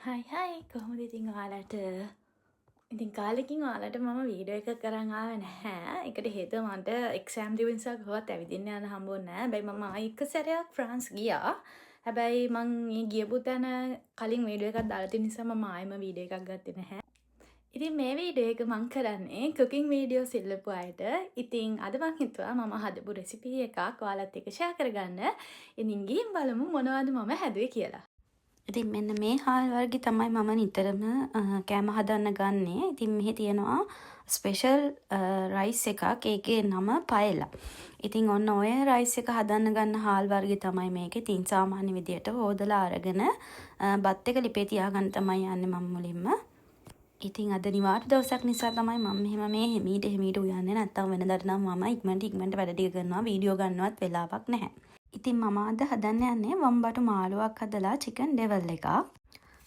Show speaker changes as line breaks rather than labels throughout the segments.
හයි කොහොමද ඉතින් ඔයාලට ඉතින් කාලෙකින් ඔයාලට මම වීඩියෝ එකක් කරන් ආවේ නැහැ. ඒකට හේතුව මට එක්සෑම් දීපු නිසා කොහොමවත් ඇවිදින්න යන්න හම්බුන්නේ නැහැ. හැබැයි මම එක සැරයක් ෆ්‍රාන්ස් ගියා. හැබැයි මං මේ ගියපු තැන කලින් වීඩියෝ එකක් දාලා තියෙන නිසා මම ආයෙම වීඩියෝ එකක් ගත්තේ නැහැ. ඉතින් මේ වීඩියෝ එක මං කරන්නේ කුකින් වීඩියෝස් ඉල්ලපු අයට. ඉතින් අද මං හිතුවා මම හදපු රෙසිපි එකක් ඔයාලත් එක්ක ෂෙයා කරගන්න. ඉතින් ගිහින් බලමු මොනවද මම හැදුවේ කියලා.
ඉතින් මෙන්න මේ හාල් වර්ගය තමයි මම නිතරම කෑම හදන්න ගන්නේ. ඉතින් මෙහි තියෙනවා ස්පෙෂල් රයිස් එකක්. ඒකේ නම පයලා. ඉතින් ඔන්න ඔය රයිස් එක හදන්න ගන්න හාල් වර්ගය තමයි මේකේ. ඉතින් සාමාන්‍ය විදියට හොදලා අරගෙන බත් එක ලිපේ තියාගන්න තමයි යන්නේ මම මුලින්ම. ඉතින් අද නිවාඩු දවසක් නිසා තමයි මම මෙහෙම මේ හිමීට උයන්නේ. නැත්තම් වෙනදාට නම් මම ඉක්මනට වැඩ ටික කරනවා. වීඩියෝ ගන්නවත් වෙලාවක් නැහැ. ඉතින් මම අද හදන්න යන්නේ වම්බටු මාළුවක් හදලා චිකන් ඩෙවල් එකක්.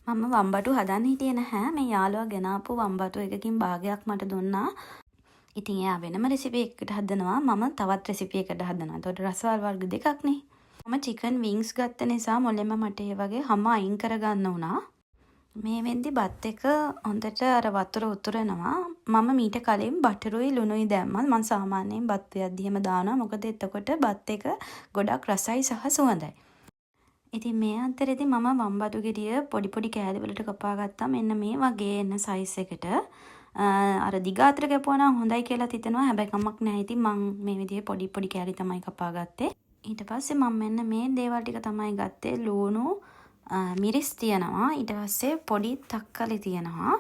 මම වම්බටු හදන්න හිටියේ නැහැ. මේ යාළුවා ගෙනාපු වම්බටු එකකින් භාගයක් මට දුන්නා. ඉතින් එයා වෙනම රෙසිපි එකකට හදනවා. මම තවත් රෙසිපි එකකට හදනවා. ඒතකොට රසවල් වර්ග දෙකක් නේ. මම චිකන් වින්ග්ස් ගත්ත නිසා මොළෙම මට ඒ වගේ හැම අයින් කරගන්න වුණා. මේ වෙද්දි බත් එක හොඳට අර වතුර උතුරනවා. මම මීට කලින් බටරුයි ලුණුයි දැම්මා. මම සාමාන්‍යයෙන් බත් වේද්දි එහෙම දානවා. මොකද එතකොට බත් එක ගොඩක් රසයි සහ සුවඳයි. ඉතින් මේ අතරේදී මම වම්බටු ගෙඩිය පොඩි පොඩි කෑලි වලට කපා ගත්තා. මෙන්න මේ වගේ එන සයිස් එකට. අර දිග අතර කැපුවා නම් හොඳයි කියලා හිතෙනවා. හැබැයි කමක් නැහැ. ඉතින් මම මේ විදිහේ පොඩි පොඩි කෑලි තමයි කපා ගත්තේ. ඊට පස්සේ මම මෙන්න මේ දේවල් ටික තමයි ගත්තේ. ලුණු මිරිස් තියෙනවා. ඊට පස්සේ පොඩි තක්කලි තියෙනවා.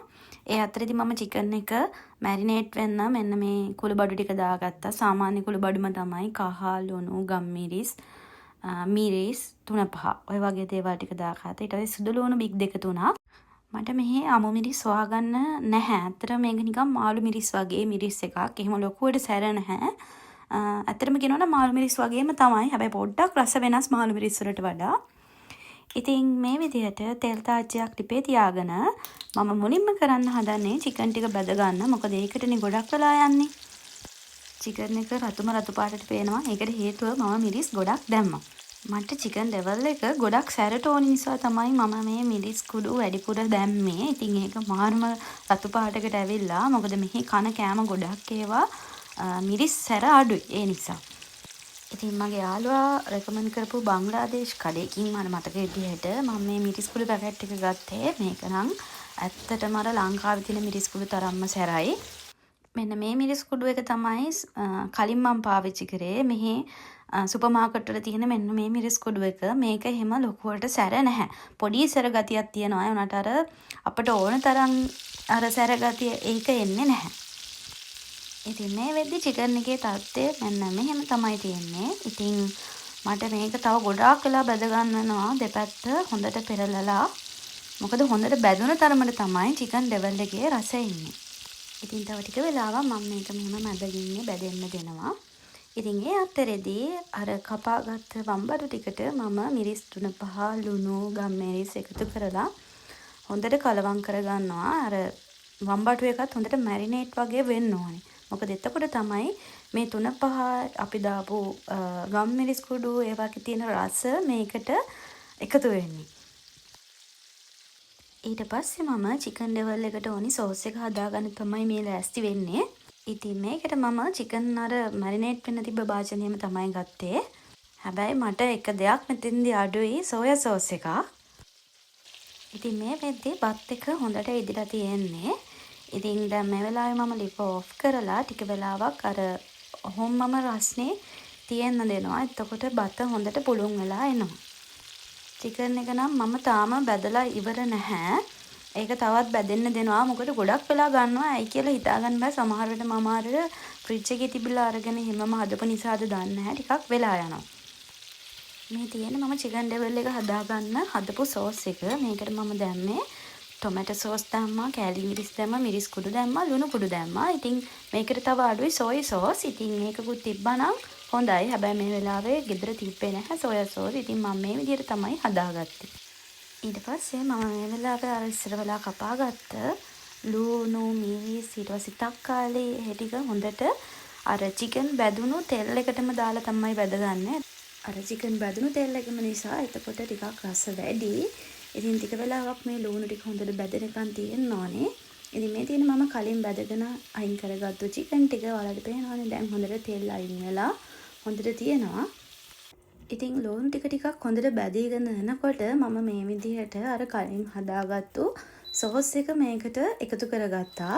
ඒ අතරේදී මම චිකන් එක මැරිනේට් වෙන්න මෙන්න මේ කුළුබඩු ටික දාගත්තා. සාමාන්‍ය කුළුබඩුම තමයි කහ ලුණු ගම්මිරිස් මිරිස් 3-5 ඔය වගේ දේවල් ටික දාගත්තා. ඊට පස්සේ සුදු ලුණු බිග් 2-3ක්. මට මෙහි අමු මිරිස් හොයාගන්න නැහැ. අතට මේක නිකන් මාළු මිරිස් වගේ මිරිස් එකක්. එහෙම ලොකුවට සැර නැහැ. ඇත්තටම කියනවා නම් මාළු මිරිස් වගේම තමයි. හැබැයි පොඩ්ඩක් රස වෙනස් මාළු මිරිස් වලට වඩා. ඉතින් මේ විදිහට තෙල් තාච්චියක් ලිපේ තියාගෙන මම මුලින්ම කරන්න හදන්නේ චිකන් ටික බැද ගන්න. මොකද ඒකටනේ ගොඩක් වෙලා යන්නේ. චිකන් එක රතු පාටට පේනවා. ඒකට හේතුව මම මිරිස් ගොඩක් දැම්මා. මට චිකන් ඩෙවල් එක ගොඩක් සැරට ඕන නිසා තමයි මම මේ මිරිස් කුඩු වැඩිපුර දැම්මේ. ඉතින් ඒක මාරුම රතු පාටකට ඇවිල්ලා. මොකද මෙහි කන කෑම ගොඩක් ඒවා මිරිස් සැර අඩුයි. ඒ නිසා. ඉතින් මගේ යාළුවා රෙකමන්ඩ් කරපු බංග්ලාදේශ් කඩේකින් මට මතක විදිහට මම මේ මිරිස් කුඩු පැකට් එක ගත්තේ. මේක නම් ඇත්තටම අර ලංකාවේ තියෙන මිරිස් කුඩු තරම්ම සැරයි. මෙන්න මේ මිරිස් කුඩු එක තමයි කලින් මම පාවිච්චි කරේ. මෙහි සුපර් මාකට් වල තියෙන මෙන්න මේ මිරිස් කුඩු එක. මේක එහෙම ලොකුවට සැර නැහැ. පොඩි සැර ගතියක් තියෙනවා. ඒ උනාට අර අපිට ඕන තරම් අර සැර ගතිය ඒක එන්නේ නැහැ. ඉතින් මේ වෙද්දි චිකන් එකේ තත්ත්වය මෙන්න මෙහෙම තමයි තියෙන්නේ. ඉතින් මට මේක තව ගොඩාක් වෙලා බැද ගන්නවා දෙපැත්ත හොඳට පෙරලලා. මොකද හොඳට බැදුන තරමට තමයි චිකන් ඩෙවල් එකේ රස එන්නේ. ඉතින් තව ටික වෙලාවක් මම මේක මෙහෙම මැදගින්නේ බැදෙන්න දෙනවා. ඉතින් ඒ අතරේදී අර කපාගත්ත වම්බඩු ටිකට මම මිරිස් 3-5 ලුණු ගම්මිරිස් එකතු කරලා හොඳට කලවම් කරගන්නවා. අර වම්බඩු එකත් හොඳට මැරිනේට් වගේ වෙන්න ඕනේ. මොකද එතකොට තමයි මේ 3-5 අපි දාපු ගම්මිරිස් කුඩු ඒ වගේ තියෙන රස මේකට එකතු වෙන්නේ. ඊට පස්සේ මම චිකන් ඩෙවල් එකට ඕනි සෝස් එක හදාගන්න තමයි මේ ලෑස්ති වෙන්නේ. ඉතින් මේකට මම චිකන් අර මැරිනේට් වෙන්න තිබ්බ භාජනයම තමයි ගත්තේ. හැබැයි මට එක දෙයක් මෙතෙන්දී අඩුයි සෝයා සෝස් එකක්. ඉතින් මේ වෙද්දී බත් එක හොඳට ඉදිලා තියෙන්නේ. ඉතින් දැන් මේ වෙලාවේ මම ලිප ඔෆ් කරලා ටික වෙලාවක් අර හොම්මම රස්නේ තියෙන්න දෙනවා. එතකොට බත හොඳට පුළුන් වෙලා එනවා. චිකන් එක නම් මම තාම බැදලා ඉවර නැහැ. ඒක තවත් බැදෙන්න දෙනවා. මොකද ගොඩක් වෙලා ගන්නවා. ඇයි කියලා හිතාගන්න බෑ. සමහර වෙලට මම අර ෆ්‍රිජ් එකේ තිබිලා අරගෙන හැමම හදපු නිසාද දන්නේ නැහැ. ටිකක් වෙලා යනවා. මේ තියෙන මම චිකන් ඩෙවල් එක හදාගන්න හදපු සෝස් එක. මේකට මම දැම්මේ ටොමැටෝ සෝස් දැම්මා, කෑලි මිරිස් දැම්මා, මිරිස් කුඩු දැම්මා, ලුණු කුඩු දැම්මා. ඉතින් මේකට තව අඩුයි සෝයි සෝස්. ඉතින් මේකකුත් තිබ්බනම් හොඳයි. හැබැයි මේ වෙලාවේ ගෙදර තිබ්බේ නැහැ සෝයා සෝස්. ඉතින් මම මේ විදිහට තමයි හදාගත්තේ. ඊට පස්සේ මම මේ වෙලාවේ අර ඉස්සර වෙලා කපාගත්ත ලුණු, මිරිස්, ඊට පස්සේ තක්කාලි ඒ ටික හොඳට අර චිකන් බැදුණු තෙල් එකටම දාලා තමයි බැදගන්නේ. අර චිකන් බැදුණු තෙල් එකම නිසා එතකොට ටිකක් රස වැඩි. ඉතින් ටික වෙලාවක් මේ ලුණු ටික හොඳට බැදෙනකන් තියෙන්න ඕනේ. ඉතින් මේ තියෙන මම කලින් බැදගෙන අයින් කරගත්තු චිකන් ටික ඔයාලට පේනවනේ දැන් හොඳට තෙල් අයින් වෙලා හොඳට තියෙනවා. ඉතින් ලුණු ටිකක් හොඳට බැදීගෙන යනකොට මම මේ විදිහට අර කලින් හදාගත්තු සෝස් එක මේකට එකතු කරගත්තා.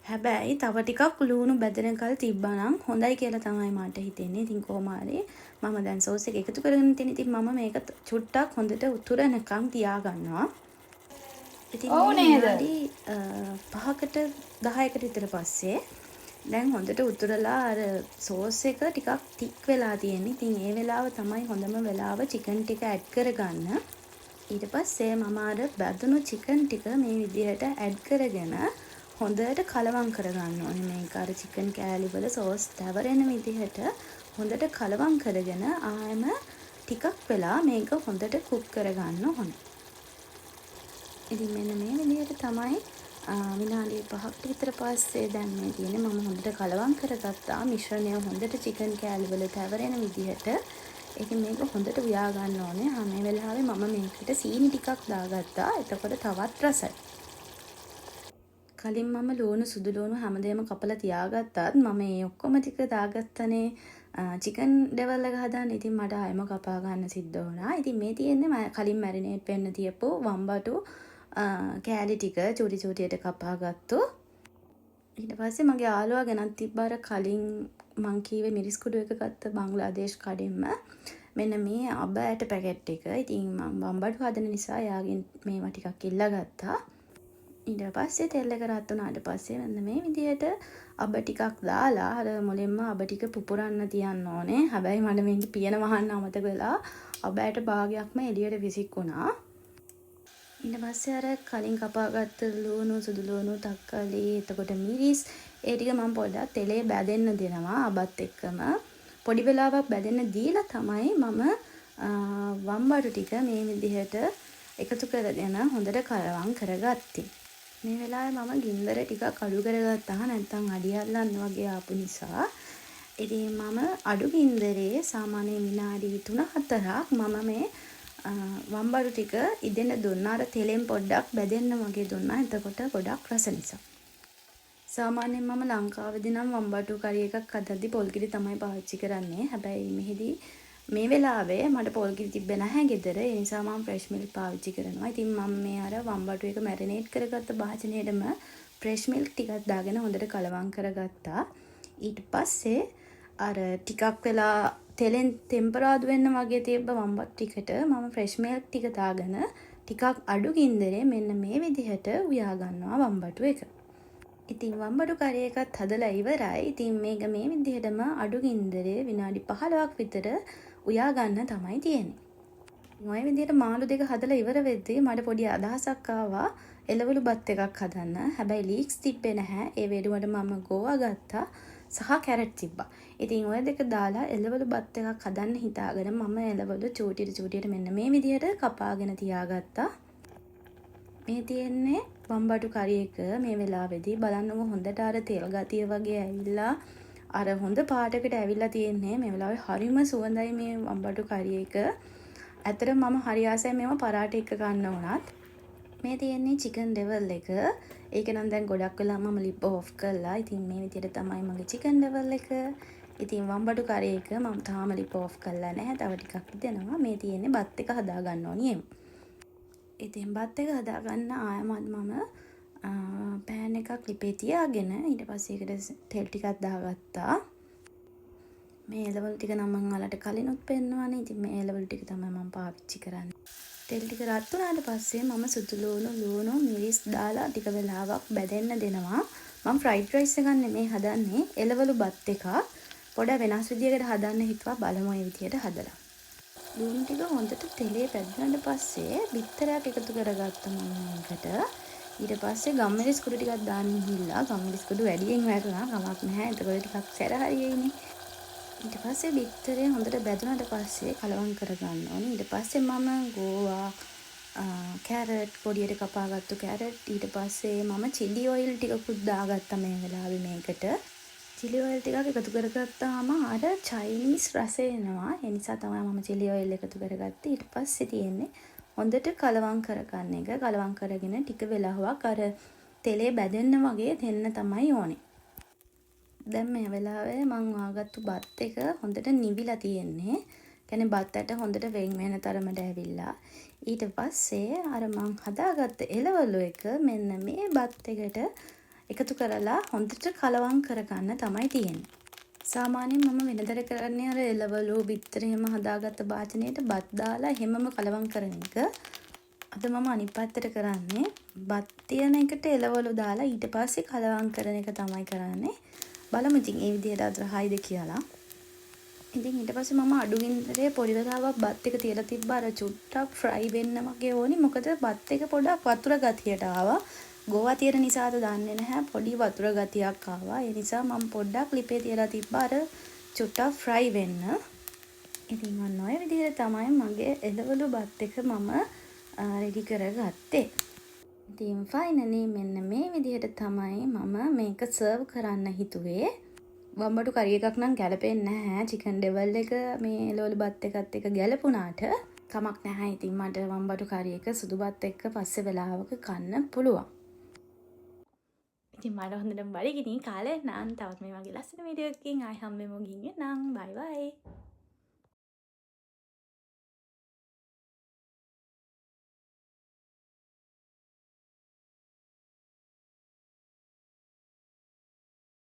හැබැයි තව ටිකක් ලුණු බැදෙනකල් තිබ්බනම් හොඳයි කියලා තමයි මට හිතෙන්නේ. ඉතින් කොහොම හරි මම දැන් සෝස් එක එකතු කරගෙන තියෙන. ඉතින් මම මේක චුට්ටක් හොඳට උතුරනකම් තියාගන්නවා. ඉතින් විනාඩි 5කට 10කට විතර පස්සේ දැන් හොඳට උතුරලා අර සෝස් එක ටිකක් තික් වෙලා තියෙන්නේ. ඉතින් ඒ වෙලාව තමයි හොඳම වෙලාව චිකන් ටික ඇඩ් කරගන්න. ඊට පස්සේ මම අර බැදුණු චිකන් ටික මේ විදිහට ඇඩ් කරගෙන හොඳට කලවම් කරගන්න ඕනේ. මේක අර චිකන් කෑලි වල සෝස් තවරෙන විදිහට හොඳට කලවම් කරගෙන ආයෙම ටිකක් වෙලා මේක හොඳට කුක් කරගන්න ඕනේ. ඉතින් මෙන්න මේ විදිහට තමයි විනාඩි 5කට විතර පස්සේ දැන් මේ තියෙන්නේ. මම හොඳට කලවම් කරගත්තා මිශ්‍රණය හොඳට චිකන් කෑලි වල තවරෙන විදිහට. ඉතින් මේක හොඳට උයා ගන්න ඕනේ. මේ වෙලාවේ මම මේකට සීනි ටිකක් දාගත්තා. එතකොට තවත් රසයි. කලින් මම ලුණු සුදු ලුණු හැමදේම කපලා තියාගත්තත් මම මේ ඔක්කොම ටික දාගත්තනේ චිකන් ඩෙවල් එක හදන්න. ඉතින් මට ආයෙම කපා ගන්න සිද්ධ වුණා. ඉතින් මේ තියෙන්නේ මම කලින් මැරිනේට් වෙන්න තියපු වම්බටු කෑලි ටික චූටි චූටියට කපා ගත්තු. ඊට පස්සේ මගේ යාළුවා ගෙනත් තිබ්බාර කලින් මං කීවේ මිරිස් කුඩු එක ගත්ත බංග්ලාදේශ් කඩෙන්ම මෙන්න මේ අබ ඇට පැකට් එක. ඉතින් මම වම්බටු හදන නිසා යාගෙන් මේවා ටිකක් ඉල්ලා ගත්තා. ඊට පස්සේ තෙල් එක රත් වුණාට පස්සේ මෙන්න මේ විදිහට අබ ටිකක් දාලා අර මුලින්ම අබ ටික පුපුරන්න තියන්න ඕනේ. හැබැයි මට මේක පියන වහන්න අමතක වෙලා අබ ඇට භාගයක්ම එළියට විසිකුණා. ඊට පස්සේ අර කලින් කපාගත්ත ලුණු සුදු ලුණු තක්කාලි එතකොට මිරිස් ඒ ටික මම පොඩ්ඩක් තෙලේ බැදෙන්න දෙනවා අබත් එක්කම. පොඩි වෙලාවක් බැදෙන්න දීලා තමයි මම වම්බටු ටික මේ විදිහට එකතු කරගෙන හොඳට කලවම් කරගත්තේ. මේ වෙලාවේ මම ගින්දර ටිකක් අඩු කරගත්තා. නැත්නම් අඩි අල්ලන්න වගේ ආපු නිසා. ඉතින් මම අඩු ගින්දරේ සාමාන්‍ය විනාඩි 3-4ක් මම මේ වම්බටු ටික ඉදෙන්න දුන්නා. අර තෙලෙන් පොඩ්ඩක් බැදෙන්න වගේ දුන්නා. එතකොට ගොඩක් රස නිසා. සාමාන්‍යයෙන් මම ලංකාවේදී නම් වම්බටු කරි එකක් හදද්දි පොල් කිරි තමයි පාවිච්චි කරන්නේ. හැබැයි මෙහිදී මේ වෙලාවේ මට පොල් කිරි තිබ්බේ නැහැ ගෙදර. ඒ නිසා මම ෆ්‍රෙෂ් මිල්ක් පාවිච්චි කරනවා. ඉතින් මම මේ අර වම්බටු එක මැරිනේට් කරගත්ත භාජනයේදම ෆ්‍රෙෂ් මිල්ක් ටිකක් දාගෙන හොඳට කලවම් කරගත්තා. ඊට පස්සේ අර ටිකක් වෙලා තෙලෙන් ටෙම්පරාදු වෙන්න වගේ තිබ්බ වම්බටු ටිකට මම ෆ්‍රෙෂ් මිල්ක් ටික දාගෙන ටිකක් අඩු ගින්දරේ මෙන්න මේ විදිහට උයා ගන්නවා වම්බටු එක. ඉතින් වම්බටු කරි එකත් හදලා ඉවරයි. ඉතින් මේක මේ විදිහටම අඩු ගින්දරේ විනාඩි 15ක් විතර උයා ගන්න තමයි තියෙන්නේ. ඔය විදිහට මාළු දෙක හදලා ඉවර වෙද්දී මට පොඩි අදහසක් ආවා එළවලු බත් එකක් හදන්න. හැබැයි ලීක්ස් තිබ්බේ නැහැ. ඒ වෙනුවට මම ගෝවා ගත්තා සහ කැරට් තිබ්බා. ඉතින් ඔය දෙක දාලා එළවලු බත් එකක් හදන්න හිතාගෙන මම එළවලු චූටියට මෙන්න මේ විදිහට කපාගෙන තියාගත්තා. මේ තියෙන්නේ වම්බටු කරි එක මේ වෙලාවේදී බලන්නකො හොඳට අර තෙල් ගතිය වගේ ඇවිල්ලා අර හොඳ පාටකට ඇවිල්ලා තියෙන්නේ. මේ වෙලාවේ හරිම සුවඳයි මේ වම්බටු කරි එක. ඇත්තට මම හරි ආසයි මේව පරාට එක්ක ගන්න උනත්. මේ තියෙන්නේ චිකන් ඩෙවල් එක. ඒක නම් දැන් ගොඩක් වෙලා මම ලිප් ඔෆ් කළා. ඉතින් මේ විදිහට තමයි මගේ චිකන් ඩෙවල් එක. ඉතින් වම්බටු කරි එක මම තාම ලිප් ඔෆ් කළා නැහැ. තව ටිකක් දෙනවා. මේ තියෙන්නේ බත් එක හදා ගන්න ඕනියෙම. ඉතින් බත් එක හදාගන්න ආයමත් මම පෑන් එකක් ලිපේ තියාගෙන ඊට පස්සේ ඒකට තෙල් ටිකක් දාගත්තා. මේ එළවලු ටික නම් මම ඔයාලට කලිනුත් පෙන්නුවානේ. ඉතින් මේ එළවලු ටික තමයි මම පාවිච්චි කරන්නේ. තෙල් ටික රත් වුණාට පස්සේ මම සුදු ලුණු මිරිස් දාලා ටික වෙලාවක් බැදෙන්න දෙනවා. මම ෆ්‍රයිඩ් රයිස් එකක් නෙමෙයි හදන්නේ. එළවලු බත් එකක් පොඩ වෙනස් විදියකට හදන්න හිතුවා. බලමු මේ විදියට හදලා. ලුණු ටික හොඳට තෙලේ පැද්දුනට පස්සේ බිත්තරයක් එකතු කරගත්තා මම මේකට. ඊට පස්සේ ගම්මිරිස් කුඩු ටිකක් දාන්න ගිහිල්ලා ගම්මිරිස් කුඩු වැඩියෙන් වැටුණා. කමක් නැහැ. එතකොට ටිකක් සැර හරියයිනේ. ඊට පස්සේ බිත්තරේ හොඳට බැදුනට පස්සේ කලවම් කරගන්න ඕනේ. ඊට පස්සේ මම ගෝවා කැරට් පොඩියට කපාගත්තු කැරට් ඊට පස්සේ මම චිලි ඔයිල් ටිකකුත් දාගත්තා මේ වෙලාවේ මේකට. චිලි ඔයිල් ටිකක් එකතු කරගත්තාම අර චයිනීස් රස එනවා. ඒ නිසා තමයි මම චිලි ඔයිල් එකතු කරගත්තේ. ඊට පස්සේ තියෙන්නේ හොඳට කලවම් කරගන්න එක. කලවම් කරගෙන ටික වෙලාවක් අර තෙලේ බැදෙන්න වගේ දෙන්න තමයි ඕනේ. දැන් මේ වෙලාවේ මං වාගත්තු බත් එක හොඳට නිවිලා තියෙන්නේ. කියන්නේ බත් ඇට හොඳට වෙන් වෙන තරමට ඇවිල්ලා. ඊට පස්සේ අර මං හදාගත්ත එළවලු එක මෙන්න මේ බත් එකට එකතු කරලා හොඳට කලවම් කරගන්න තමයි තියෙන්නේ. සාමාන්‍යයෙන් මම වෙනදට කරන්නේ අර එළවලු බිත්තර එහෙම හදාගත්ත භාජනයට බත් දාලා හැමම කලවම් කරන එක. අද මම අනිත් පැත්තට කරන්නේ බත් තියෙන එකට එළවලු දාලා ඊට පස්සේ කලවම් කරන එක තමයි කරන්නේ. බලමු ඉතින් ඒ විදිහට අද රහයිද කියලා. ඉතින් ඊට පස්සේ මම අඩු ගින්දරේ පොඩි වෙලාවක් බත් එක තියලා තිබ්බා අර චුට්ටක් ෆ්‍රයි වෙන්න වගේ ඕනි. මොකද බත් එක පොඩක් වතුර ගතියට ආවා. ගෝවා තියෙන නිසාද දන්නේ නැහැ පොඩි වතුර ගතියක් ආවා. ඒ නිසා මම පොඩ්ඩක් ලිපේ තියලා තිබ්බා අර චුට්ටක් ෆ්‍රයි වෙන්න. ඉතින් ඔන්න ඔය විදිහට තමයි මගේ එළවලු බත් එක මම රෙඩි කරගත්තේ. ඉතින් ෆයිනලි මෙන්න මේ විදිහට තමයි මම මේක සර්ව් කරන්න හිතුවේ. වම්බටු කරි එකක් නම් ගැලපෙන්නේ නැහැ. චිකන් ඩෙවල් එක මේ එළවලු බත් එකත් එක්ක ගැලපුණාට කමක් නැහැ. ඉතින් මට වම්බටු කරි එක සුදු බත් එක්ක පස්සේ වෙලාවක කන්න පුළුවන්.
ඉතින් මට හොඳටම බඩගිනි කාලේ නම් තවත් මේ වගේ ලස්සන වීඩියෝ එකකින් ආයි හම්බෙමු ගිහින් නම් බයි බයි.